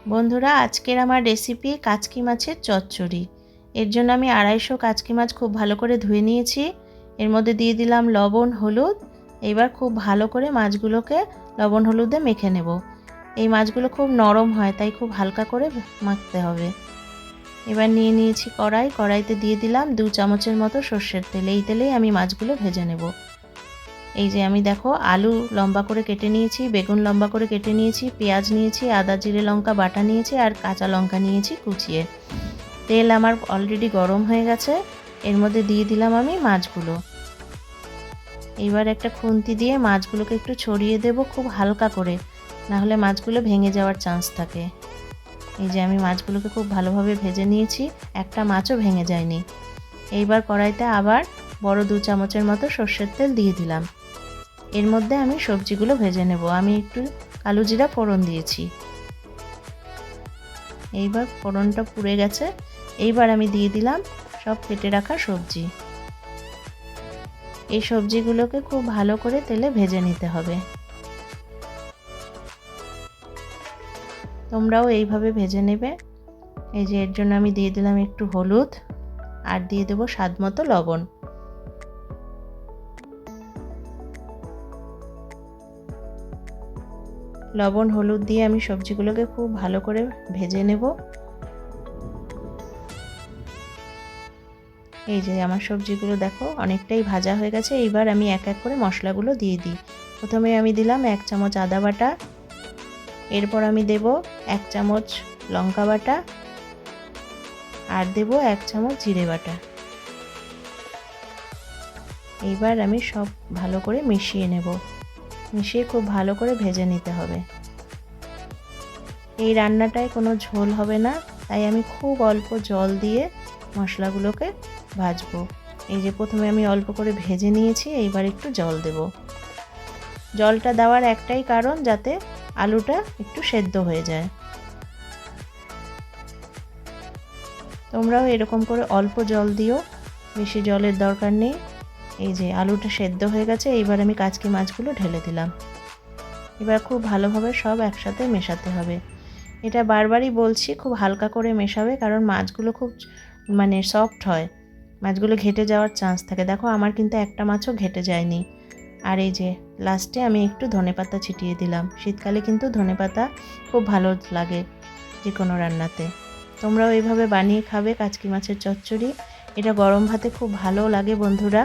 বন্ধুরা, আজকের আমার রেসিপি কাচকি মাছের চচ্চড়ি। এর জন্য আমি 250 কাচকি মাছ খুব ভালো করে ধুয়ে নিয়েছি। এর মধ্যে দিয়ে দিলাম লবণ, হলুদ। এবার খুব ভালো করে মাছগুলোকে লবণ হলুদে মেখে নেব। এই মাছগুলো খুব নরম হয়, তাই খুব হালকা করে মাখতে হবে। এবার নিয়ে নিয়েছি কড়াইতে দিয়ে দিলাম 2 চামচের মতো সর্ষের তেল। এই তেলেই আমি মাছগুলো ভেজে নেব। এই যে আমি দেখো আলু লম্বা করে কেটে নিয়েছি, বেগুন লম্বা করে কেটে নিয়েছি, পেঁয়াজ নিয়েছি, আদা জিরে লঙ্কা বাটা নিয়েছি আর কাঁচা লঙ্কা নিয়েছি কুচিয়ে। তেল আমার অলরেডি গরম হয়ে গেছে। এর মধ্যে দিয়ে দিলাম আমি মাছগুলো। এবার একটা খুন্তি দিয়ে মাছগুলোকে একটু ছড়িয়ে দেব খুব হালকা করে, না হলে মাছগুলো ভেঙে যাওয়ার চান্স থাকে। এই যে আমি মাছগুলোকে খুব ভালোভাবে ভেজে নিয়েছি, একটা মাছও ভেঙে যায়নি। এইবার কড়াইতে আবার বড় 2 চামচের মতো সর্ষের তেল দিয়ে দিলাম। এর মধ্যে আমি সবজিগুলো ভেজে নেব। আমি একটু কালো জিরা ফোড়ন দিয়েছি। এইবার ফোড়নটা পুড়ে গেছে। এইবার আমি দিয়ে দিলাম সব কেটে রাখা সবজি। এই সবজিগুলোকে খুব ভালো করে তেলে ভেজে নিতে হবে। তোমরাও এইভাবে ভেজে নেবে। এই যে এর জন্য আমি দিয়ে দিলাম একটু হলুদ আর দিয়ে দেব স্বাদ মতো লবণ। লবণ হলুদ দিয়ে আমি সবজিগুলোকে খুব ভালো করে ভেজে নেব। এই যে আমার সবজিগুলো দেখো অনেকটাই ভাজা হয়ে গেছে। এইবার আমি এক এক করে মশলাগুলো দিয়ে দিই। প্রথমে আমি দিলাম 1 চামচ আদা বাটা, এরপর আমি দেব 1 চামচ লঙ্কা বাটা আর দেব 1 চামচ জিরে বাটা। এইবার আমি সব ভালো করে মিশিয়ে নেব। মিশিয়ে খুব ভালো করে ভেজে নিতে হবে। এই রান্নাটায় কোনো ঝোল হবে না, তাই আমি খুব অল্প জল দিয়ে মশলাগুলোকে ভাজবো। এই যে প্রথমে আমি অল্প করে ভেজে নিয়েছি, এইবার একটু জল দেব। জলটা দেওয়ার একটাই কারণ, যাতে আলুটা একটু সেদ্ধ হয়ে যায়। তোমরাও এরকম করে অল্প জল দিও, বেশি জলের দরকার নেই। এই যে আলুটা সেদ্ধ হয়ে গেছে। এইবার আমি কাচকি মাছগুলো ঢেলে দিলাম। এবার খুব ভালোভাবে সব একসাথে মেশাতে হবে। এটা বারবারই বলছি, খুব হালকা করে মেশাবে, কারণ মাছগুলো খুব সফট হয়। মাছগুলো ঘেটে যাওয়ার চান্স থাকে। দেখো আমার কিন্তু একটা মাছও ঘেটে যায়নি। আর এই যে লাস্টে আমি একটু ধনেপাতা ছিটিয়ে দিলাম। শীতকালে কিন্তু ধনেপাতা খুব ভালো লাগে যে কোনো রান্নাতে। তোমরাও এইভাবে বানিয়ে খাবে কাচকি মাছের চচ্চড়ি। এটা গরম ভাতে খুব ভালো লাগে বন্ধুরা।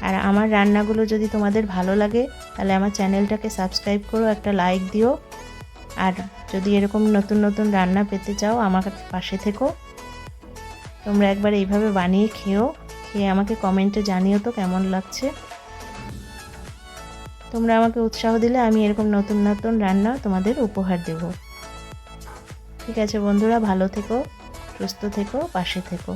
আর আমার রান্নাগুলো যদি তোমাদের ভালো লাগে, তাহলে আমার চ্যানেলটাকে সাবস্ক্রাইব করো, একটা লাইক দিও। আর যদি এরকম নতুন নতুন রান্না পেতে চাও, আমার পাশে থেকো। তোমরা একবার এইভাবে বানিয়ে খেয়ে আমাকে কমেন্টে জানিও তো কেমন লাগছে। তোমরা আমাকে উৎসাহ দিলে আমি এরকম নতুন নতুন রান্না তোমাদের উপহার দেব। ঠিক আছে বন্ধুরা, ভালো থেকো, সুস্থ থেকো, পাশে থেকো।